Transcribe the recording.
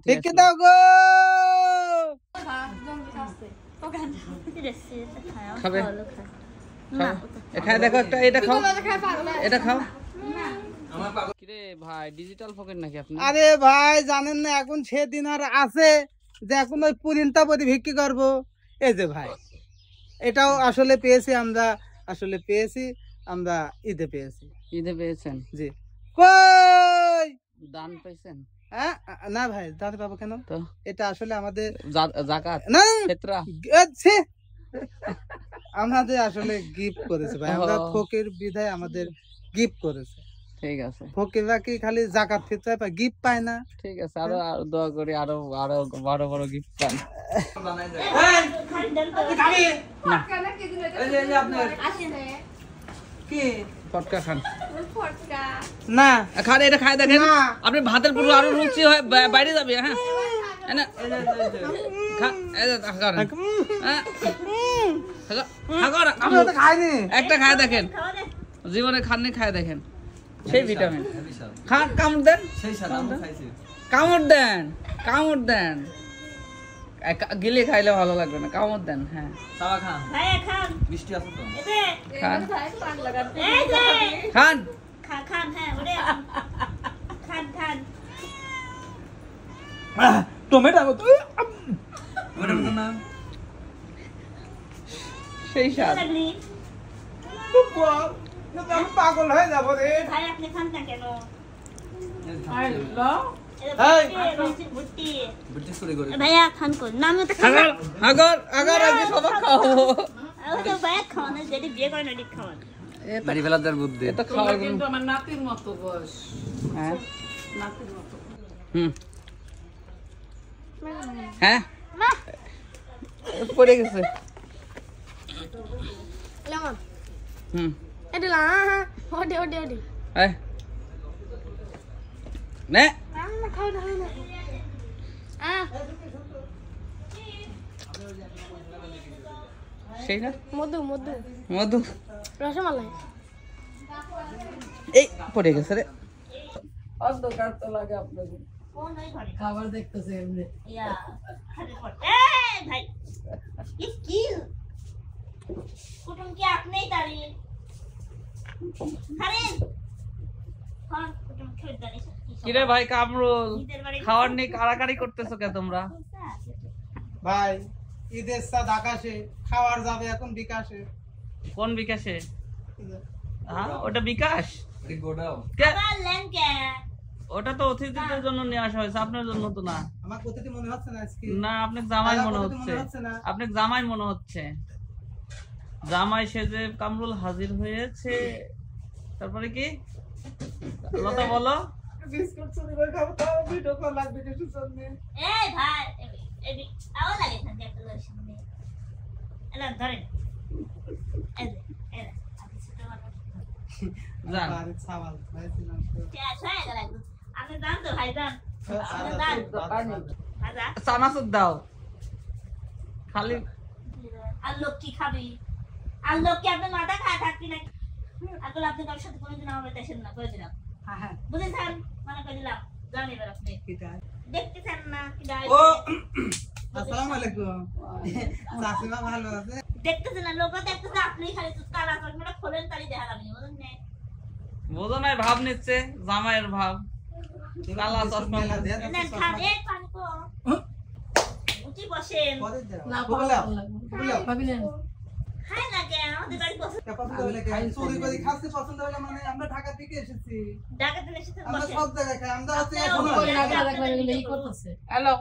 ঠিক দাও গো খাবে খায় দেখো একটা এটা খাও এটা খাও কিরে ভাই ডিজিটাল পকেট নাকি আপনি আরে ভাই জানেন না এখন সেদিন আর আছে যে এখন ওই পুরিনটা পরি বিক্রি করবো এই যে ভাই এটাও আসলে পেয়েছি আমরা আমরা ঈদে পেয়েছেন জি কই দান পাইছেন হ্যাঁ না ভাই দান পাবো কেন তো এটা আসলে আমাদের যাকাত না ফিতরা আমাদের আসলে গিফট করেছে ভাই আমরা ফকির বিধায় আমাদের গিফট করেছে ঠিক আছে ফকিররা কি খালি যাকাত ফিতরা পায় গিফট পায় না ঠিক আছে আরো দোয়া করি আরো বড় বড় গিফট পান ফটকা খান না খান এটা খাই দেখেন আপনি ভাতের পুরো আরো রুচি হয় বাইরে যাবে হ্যাঁ একটা খায় দেখেন জীবনে খাননি খায় দেখেন সেই ভিটামিন খান কামড় দেন কামড় দেন গিলে খাইলে ভালো লাগবে না কামড় দেন হ্যাঁ খান টমেটো সেই স্বাদ পাগল হয়ে যাবো রে ভাইয়া খান কর নামে তো আগর আগে সবাই খাও তো ভাইয়া খাওয়ানো যদি বিয়ে করে না ঠিক খাওয়ান মারি ফেলার বুদ্ধি এটা খাওয়া কিন্তু আমার নাতির মতো বয়স হ্যাঁ নাতির মতো হ্যাঁ পড়ে গেছে লেমন হুম এটা লা ওডি এই নে খাও না সেই না মধু রসমালাই এই পড়ে গেছে রে অন্ধকার তো লাগে আপনাদের খাবার দেখতেছে এমনি ভাই কি কুটুম কি আপনি দাঁড়িয়ে কিরে ভাই কামরুল খাওয়ার নেই কারাকারি করতেছো কে তোমরা ভাই ঈদের সাদ আকাশে খাওয়ার যাবে এখন বিকাশে কোন বিকাশে হ্যাঁ ওটা বিকাশ ওটা তো অতিথিদের জন্য নিয়ে আসা হয়েছে আপনার জন্য তো না আমার অতিথি মনে হচ্ছে না আজকে না আপনাকে জামাই মনে হচ্ছে আপনাকে জামাই মনে হচ্ছে জামাই সেজে কামরুল হাজির হয়েছে তারপরে কি লতা বলো বিস্কুট চুরি করে খাবো তাও ভিডিও কল লাগবে কিছু সামনে এই ভাই এই আওয়াজ লাগে না দেখতে লোক সামনে এলা ধরেন এই আপনি ছোট বাবা জান আরে সওয়াল ভাই ছিলাম তো কে ছয় গেল আপনি জান তো ভাই জান দাদা চানাচুর দাও খালি আর লোক কি খাবি আর লোক কি আপনি মাথা খায় থাকবি না আগল আপনি কার সাথে কোনোদিন আমার দেশেন না করে দিলাম হ্যাঁ বুঝেন স্যার মানে করে দিলাম জানি এবার আপনি কিটা দেখতেছেন না কি দাই ও আসসালামু আলাইকুম সাসিমা ভালো আছে দেখতেছেন না লোক দেখতেছে আপনি খালি তো কালা চশমাটা খোলেন তালি দেখা যাবে বুঝেন না বোঝো নাই ভাব নিচ্ছে জামাইয়ের ভাব কালা চশমা না খাবে পানি কো উঠি বসেন না ভাবি না খাই না কেন আমাদের বাড়ি পছন্দ চুরি করে খাসি পছন্দ হলো মানে আমরা ঢাকা থেকে এসেছি ঢাকা থেকে এসেছেন আমরা বসেন সব জায়গায় খাই আমরা হচ্ছে ঢাকা দেখলে এই করতেছে হ্যালো